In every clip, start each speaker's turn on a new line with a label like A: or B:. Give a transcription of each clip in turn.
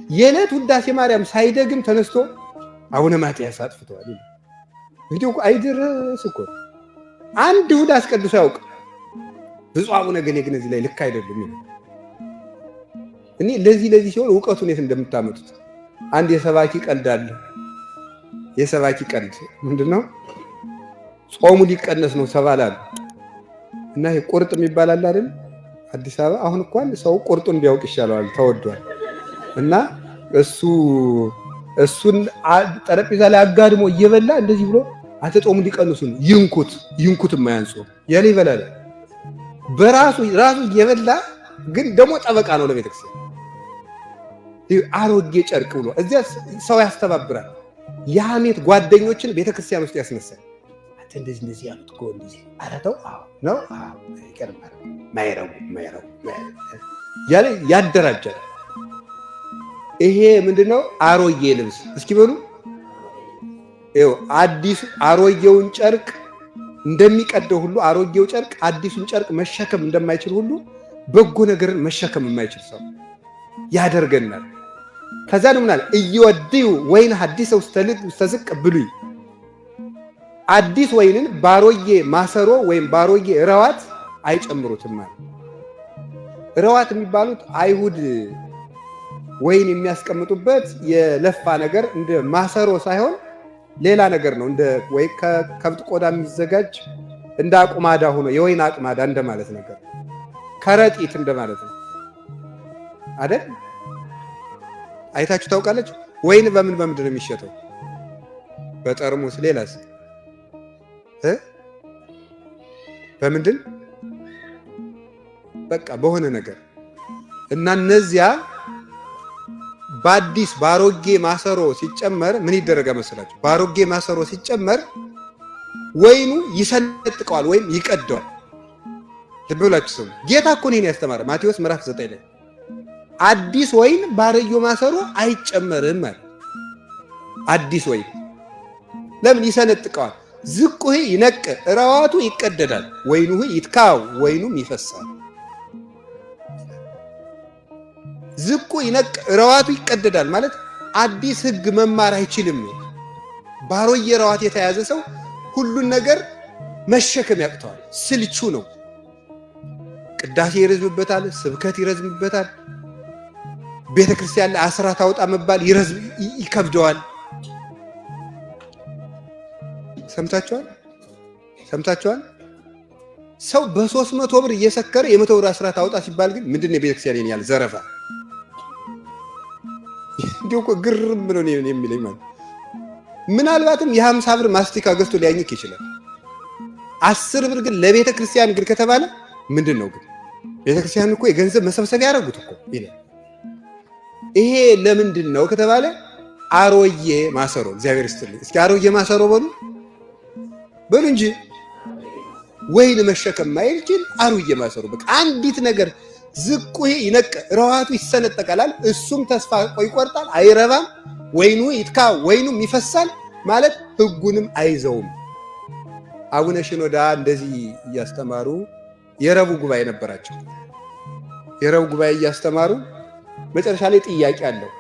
A: የዕለት ውዳሴ ማርያም ሳይደግም ተነስቶ አቡነ ማትያስ አጥፍተዋል። እንግዲህ እኮ አይደረስ እኮ አንድ እሑድ አስቀድሶ ያውቅ ብፁዕ አቡነ ገሌ ግን እዚህ ላይ ልክ አይደሉም። እኔ ለዚህ ሲሆን እውቀቱን የት እንደምታመጡት አንድ የሰባኪ ቀልድ አለ። የሰባኪ ቀልድ ምንድነው? ጾሙ ሊቀነስ ነው ሰባላል እና ይሄ ቁርጥ የሚባል አለ አይደል? አዲስ አበባ አሁን እንኳን ሰው ቁርጡን ቢያውቅ ይሻለዋል፣ ተወዷል። እና እሱን ጠረጴዛ ላይ አጋድሞ እየበላ እንደዚህ ብሎ አተጾሙ ሊቀንሱ ነው ይንኩት የማያንጹ ያለ ይበላል። በራሱ እየበላ ግን ደግሞ ጠበቃ ነው ለቤተክርስቲያን። አሮጌ ጨርቅ ብሎ እዚያ ሰው ያስተባብራል። የሐሜት ጓደኞችን ቤተክርስቲያን ውስጥ ያስነሳል። አንተ እንደዚህ ያሉት እኮ እንደዚህ አረተው ነው ይቀርማል ማይረው ያለ ያደራጃል። ይሄ ምንድነው? አሮጌ ልብስ። እስኪ በሉ አዲስ አሮጌውን ጨርቅ እንደሚቀደው ሁሉ አሮጌው ጨርቅ አዲሱን ጨርቅ መሸከም እንደማይችል ሁሉ በጎ ነገርን መሸከም የማይችል ሰው ያደርገናል። ከዛ ነው ምናል እየወድዩ ወይን ሐዲስ ውስተ ዝቅ ብሉይ፣ አዲስ ወይንን ባሮጌ ማሰሮ ወይም ባሮጌ ረዋት አይጨምሩትም ማለት። ረዋት የሚባሉት አይሁድ ወይን የሚያስቀምጡበት የለፋ ነገር እንደ ማሰሮ ሳይሆን ሌላ ነገር ነው። እንደ ወይ ከከብት ቆዳ የሚዘጋጅ እንደ አቁማዳ ሆኖ የወይን አቁማዳ እንደማለት ነገር፣ ከረጢት እንደማለት ነው አይደል? አይታችሁ ታውቃለች? ወይን በምንድን ነው የሚሸጠው? በጠርሙስ። ሌላስ? በምንድን? በቃ በሆነ ነገር እና እነዚያ በአዲስ ባሮጌ ማሰሮ ሲጨመር ምን ይደረጋ መስላችሁ? ባሮጌ ማሰሮ ሲጨመር ወይኑ ይሰነጥቀዋል ወይም ይቀደዋል። ልብ ብላችሁ ስሙ። ጌታ እኮ ነው ያስተማረ ማቴዎስ ምዕራፍ 9 ላይ አዲስ ወይን ባሮጌ ማሰሮ አይጨመርም ማለት። አዲስ ወይን ለምን ይሰነጥቀዋል? ዝቁህ ይነቅ ረዋቱ ይቀደዳል፣ ወይኑ ይትካው ወይኑም ይፈሳል። ዝቁ ይነቅ ረዋቱ ይቀደዳል ማለት አዲስ ሕግ መማር አይችልም። ባሮጌ ረዋት የተያዘ ሰው ሁሉን ነገር መሸከም ያቅተዋል፣ ስልቹ ነው። ቅዳሴ ይረዝምበታል፣ ስብከት ይረዝምበታል፣ ቤተክርስቲያን ላይ አስራት አውጣ መባል ይከብደዋል። ሰምታችኋል? ሰው በ300 ብር እየሰከረ የ100 ብር አስራት አውጣ ሲባል ግን ምንድን ነው ቤተክርስቲያን ያለ ዘረፋ። እንዲሁ እኮ ግርም ብሎ ነው የሚለኝ ማለት። ምናልባትም የ50 ብር ማስቲካ ገዝቶ ሊያኝክ ይችላል። 10 ብር ግን ለቤተ ክርስቲያን ግን ከተባለ ምንድን ነው ግን? ቤተ ክርስቲያን እኮ የገንዘብ መሰብሰቢያ ያደረጉት እኮ ይላል። ይሄ ለምንድን ነው ከተባለ አሮጌ ማሰሮ። እግዚአብሔር ይስጥልኝ። እስኪ አሮጌ ማሰሮ በሉ እንጂ ወይን መሸከም ማይችል አሮጌ ማሰሮ። በቃ አንዲት ነገር ዝቁ ይነቅ ረዋቱ ይሰነጠቃል፣ እሱም ተስፋ ይቆርጣል፣ አይረባም። ወይኑ ይትካ ወይኑም ይፈሳል ማለት ሕጉንም አይዘውም። አቡነ ሽኖዳ እንደዚህ እያስተማሩ የረቡዕ ጉባኤ ነበራቸው። የረቡዕ ጉባኤ እያስተማሩ መጨረሻ ላይ ጥያቄ አለው።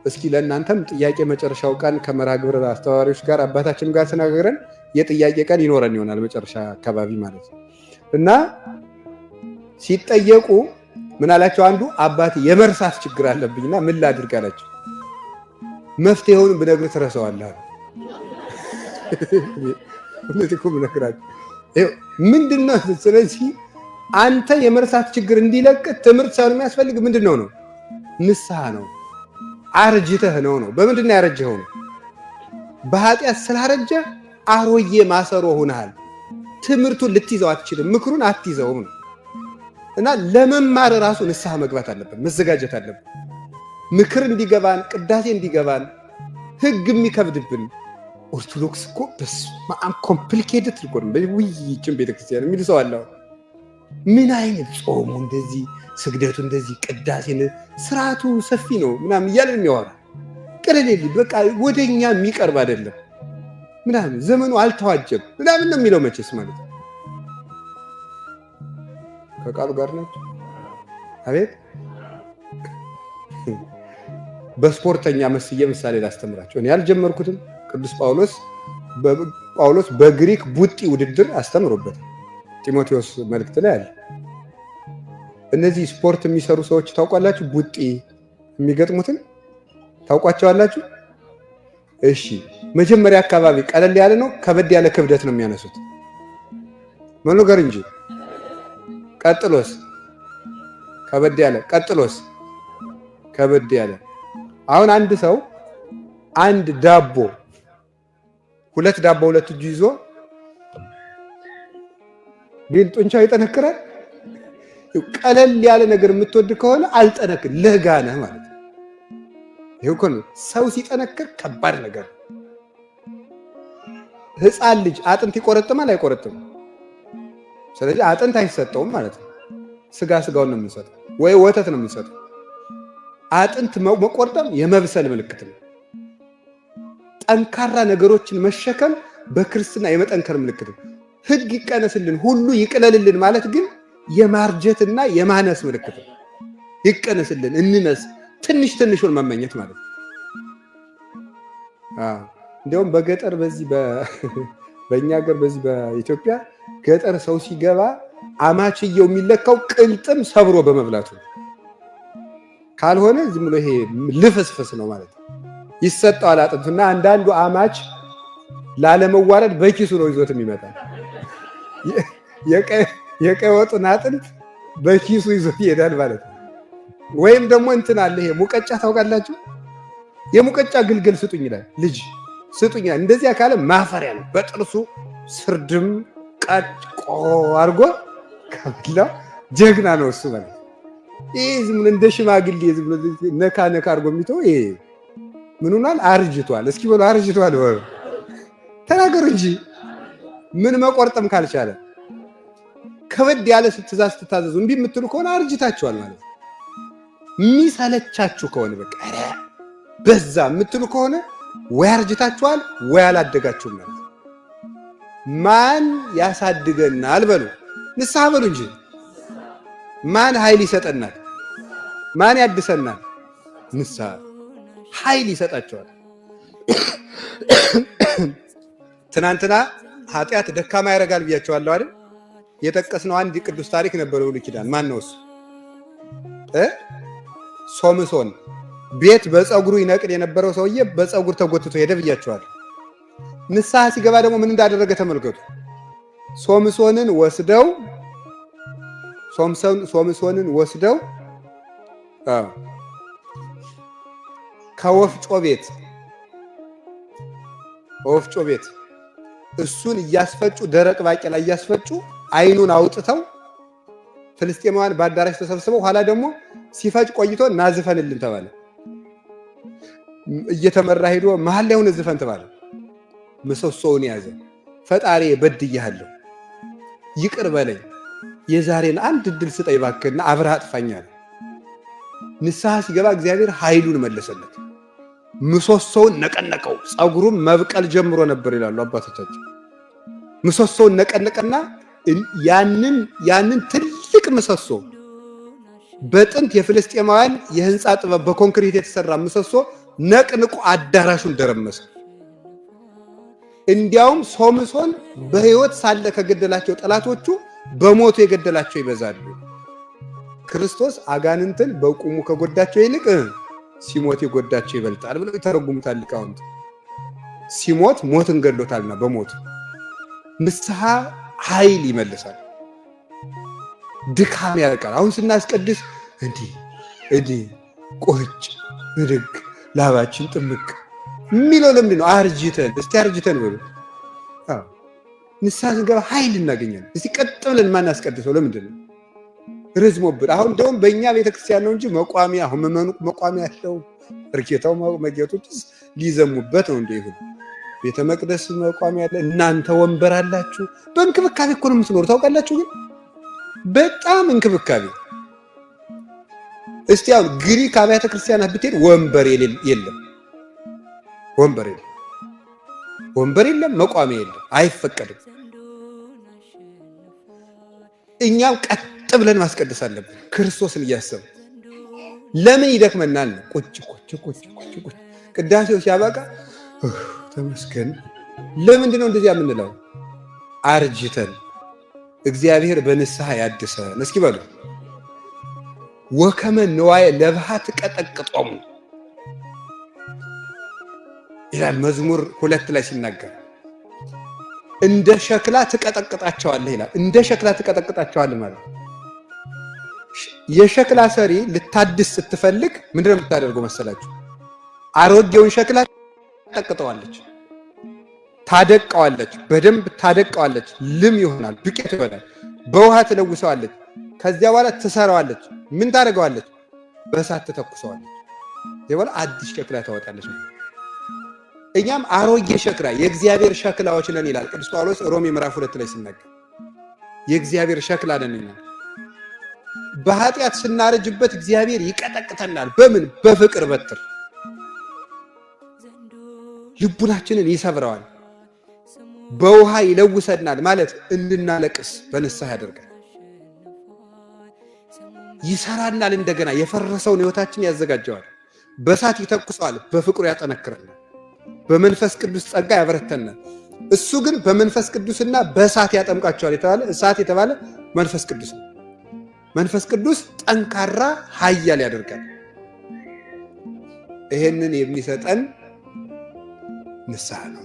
A: እስኪ ለእናንተም ጥያቄ መጨረሻው ቀን ከመርሐ ግብር አስተዋሪዎች ጋር አባታችን ጋር ተነጋግረን የጥያቄ ቀን ይኖረን ይሆናል መጨረሻ አካባቢ ማለት ነው። እና ሲጠየቁ ምን አላቸው? አንዱ አባቴ የመርሳት ችግር አለብኝና ምን ላድርግ አላቸው። መፍትሄውን ብነግርህ ትረሳዋለህ። ምንድነው? ስለዚህ አንተ የመርሳት ችግር እንዲለቅ ትምህርት ሳይሆን የሚያስፈልግ ምንድነው ነው? ንስሐ ነው። አርጅተህ ነው። በምንድን ነው ያረጀኸው? ነው በኃጢአት ስላረጀ አሮጌ ማሰሮ ሆነሃል። ትምህርቱን ልትይዘው አትችልም፣ ምክሩን አትይዘውም ነው። እና ለመማር ራሱ ንስሐ መግባት አለብን፣ መዘጋጀት አለብን። ምክር እንዲገባን፣ ቅዳሴ እንዲገባን፣ ሕግ የሚከብድብን ኦርቶዶክስ እኮ በጣም ኮምፕሊኬትድ እኮ ነው። ውይይችን ቤተክርስቲያን የሚል ሰው አለ። ምን አይነት ጾሙ እንደዚህ፣ ስግደቱ እንደዚህ፣ ቅዳሴ ስርዓቱ ሰፊ ነው ምናምን እያለን የሚያወራ ቅልል በቃ ወደኛ የሚቀርብ አይደለም ምናምን፣ ዘመኑ አልተዋጀም ምናምን ነው የሚለው። መቼስ ማለት ነው ከቃሉ ጋር ናቸው። አቤት በስፖርተኛ መስዬ ምሳሌ ላስተምራቸው። እኔ ያልጀመርኩትም ቅዱስ ጳውሎስ በግሪክ ቡጢ ውድድር አስተምሮበታል። ጢሞቴዎስ መልእክት ላይ አለ። እነዚህ ስፖርት የሚሰሩ ሰዎች ታውቋላችሁ? ቡጢ የሚገጥሙትን ታውቋቸዋላችሁ? እሺ፣ መጀመሪያ አካባቢ ቀለል ያለ ነው፣ ከበድ ያለ ክብደት ነው የሚያነሱት መኖገር እንጂ። ቀጥሎስ ከበድ ያለ፣ ቀጥሎስ ከበድ ያለ። አሁን አንድ ሰው አንድ ዳቦ ሁለት እጁ ይዞ ቢል ጡንቻው ይጠነክራል። ቀለል ያለ ነገር የምትወድ ከሆነ አልጠነክር፣ ለጋ ነህ ማለት ነው። ይሄው እኮ ነው ሰው ሲጠነክር ከባድ ነገር። ሕፃን ልጅ አጥንት ይቆረጥማል አይቆረጥም? ስለዚህ አጥንት አይሰጠውም ማለት ነው። ስጋውን ነው የምንሰጠው ወይ ወተት ነው የምንሰጠው። አጥንት መቆርጠም የመብሰል ምልክት ነው። ጠንካራ ነገሮችን መሸከም በክርስትና የመጠንከር ምልክት ነው። ሕግ ይቀነስልን ሁሉ ይቅለልልን ማለት ግን የማርጀትና የማነስ ምልክት ነው። ይቀነስልን እንነስ፣ ትንሹን መመኘት ማለት ነው። እንዲያውም በገጠር በዚህ በእኛ ሀገር በዚህ በኢትዮጵያ ገጠር ሰው ሲገባ አማችየው የሚለካው ቅልጥም ሰብሮ በመብላቱ ነው። ካልሆነ ዝም ብሎ ይሄ ልፍስፍስ ነው ማለት ነው። ይሰጠዋል አጥንቱና አንዳንዱ አማች ላለመዋረድ በኪሱ ነው ይዞት የሚመጣ። የቀይ ወጡን አጥንት በኪሱ ይዞት ይሄዳል ማለት ነው። ወይም ደግሞ እንትን አለ፣ ይሄ ሙቀጫ ታውቃላችሁ? የሙቀጫ ግልገል ስጡኝ ይላል ልጅ ስጡኝ። እንደዚያ ካለ ማፈሪያ ነው። በጥርሱ ስርድም ቀጭቆ አድርጎ ከበላው ጀግና ነው እሱ ማለት። ይሄ ዝም ብሎ እንደ ሽማግሌ ዝም ብሎ ነካ አድርጎ የሚተው ይሄ ምን ሆኗል? አርጅቷል። እስኪ በሉ አርጅቷል በሉ ተናገሩ እንጂ ምን መቆርጠም ካልቻለ ከበድ ያለ ትእዛዝ ስትታዘዙ እምቢ የምትሉ ከሆነ አርጅታችኋል ማለት ነው። የሚሰለቻችሁ ከሆነ በቃ በዛ የምትሉ ከሆነ ወይ አርጅታችኋል ወይ አላደጋችሁም ማለት ነው። ማን ያሳድገናል በሉ፣ ንስሐ በሉ እንጂ። ማን ኃይል ይሰጠናል? ማን ያድሰናል? ንስሐ ኃይል ይሰጣቸዋል። ትናንትና ኃጢአት ደካማ ያደርጋል ብያቸዋለሁ አይደል? የጠቀስነው አንድ ቅዱስ ታሪክ ነበር ብሉይ ኪዳን። ማን ነው እሱ? ሶምሶን ቤት በፀጉሩ ይነቅል የነበረው ሰውዬ በፀጉር ተጎትቶ ሄደ ብያቸዋለሁ። ንስሐ ሲገባ ደግሞ ምን እንዳደረገ ተመልከቱ። ሶምሶንን ወስደው ከወፍጮ ቤት እሱን እያስፈጩ ደረቅ ባቄላ እያስፈጩ አይኑን አውጥተው ፍልስጤማውያን በአዳራሽ ተሰብስበው ኋላ ደግሞ ሲፈጭ ቆይቶ ናዝፈንልን ተባለ። እየተመራ ሄዶ መሀል ላይ ሆነ ዝፈን ተባለ። ምሰሶውን ያዘ። ፈጣሪ በድያለሁ፣ ይቅር በለኝ፣ የዛሬን አንድ እድል ስጠኝ እባክህና አብረህ አጥፋኝ አለ። ንስሐ ሲገባ እግዚአብሔር ኃይሉን መለሰለት። ምሰሶውን ነቀነቀው። ፀጉሩም መብቀል ጀምሮ ነበር ይላሉ አባቶቻችን። ምሰሶውን ነቀነቀና ያንን ትልቅ ምሰሶ በጥንት የፍልስጤማውያን የህንፃ ጥበብ በኮንክሪት የተሰራ ምሰሶ ነቅንቆ አዳራሹን ደረመሰ። እንዲያውም ሶምሶን በህይወት ሳለ ከገደላቸው ጠላቶቹ በሞቱ የገደላቸው ይበዛሉ። ክርስቶስ አጋንንትን በቁሙ ከጎዳቸው ይልቅ ሲሞት የጎዳቸው ይበልጣል ብለው ይተረጉሙታል ሊቃውንት። ሲሞት ሞትን ገድሎታልና በሞቱ ንስሐ ኃይል ይመልሳል፣ ድካም ያርቃል። አሁን ስናስቀድስ እንዲህ ቁጭ ብድግ ላባችን ጥምቅ የሚለው ለምንድን ነው? አርጅተን በሉ። ንስሐ ስንገባ ኃይል እናገኛለን። እስቲ ቀጥ ብለን ማናስቀድሰው ለምንድን ነው? ርዝሞብን። አሁን እንደውም በእኛ ቤተክርስቲያን ነው እንጂ መቋሚያ አሁን መመኑ መቋሚያ ያለው እርኬታው መጌቶች ሊዘሙበት ነው። ይሁን ቤተ መቅደስ መቋሚያ ያለ እናንተ ወንበር አላችሁ። በእንክብካቤ እኮ ነው የምትኖሩ ታውቃላችሁ። ግን በጣም እንክብካቤ። እስቲ አሁን ግሪክ አብያተ ክርስቲያናት ብትሄድ ወንበር የለም፣ መቋሚያ የለም፣ አይፈቀድም። እኛም ቀጥ ብለን ማስቀደስ አለብን ክርስቶስን እያሰብን። ለምን ይደክመናል? ቁጭ ቅዳሴው ሲያበቃ ተመስገን። ለምንድን ነው እንደዚያ የምንለው? አርጅተን እግዚአብሔር በንስሐ ያድሰን። እስኪ በሉ ወከመ ንዋየ ለብሃት ቀጠቅጦሙ ይላል መዝሙር 2 ላይ ሲናገር፣ እንደ ሸክላ ትቀጠቅጣቸዋለህ ይላል። እንደ ሸክላ ትቀጠቅጣቸዋለህ ማለት የሸክላ ሰሪ ልታድስ ስትፈልግ ምንድነው የምታደርገው መሰላችሁ? አሮጌውን ሸክላ ትቀጠቅጠዋለች፣ ታደቀዋለች፣ በደንብ ታደቀዋለች፣ ልም ይሆናል፣ ዱቄት ይሆናል። በውሃ ትለውሰዋለች። ከዚያ በኋላ ትሰራዋለች። ምን ታደርገዋለች? በእሳት ትተኩሰዋለች። ይበላ አዲስ ሸክላ ታወጣለች። እኛም አሮጌ ሸክላ የእግዚአብሔር ሸክላዎች ነን ይላል ቅዱስ ጳውሎስ ሮሜ ምዕራፍ 2 ላይ ሲናገር፣ የእግዚአብሔር ሸክላ ነን እኛ። በኃጢአት ስናረጅበት እግዚአብሔር ይቀጠቅተናል። በምን? በፍቅር በትር ልቡናችንን ይሰብረዋል። በውሃ ይለውሰናል ማለት እንድናለቅስ በንስሐ ያደርጋል። ይሰራናል፣ እንደገና የፈረሰውን ሕይወታችን ያዘጋጀዋል። በእሳት ይተኩሰዋል፣ በፍቅሩ ያጠነክረናል። በመንፈስ ቅዱስ ጸጋ ያበረተናል። እሱ ግን በመንፈስ ቅዱስና በእሳት ያጠምቃቸዋል የተባለ እሳት የተባለ መንፈስ ቅዱስ ነው። መንፈስ ቅዱስ ጠንካራ ኃያል ያደርጋል። ይሄንን የሚሰጠን ንስሐ ነው።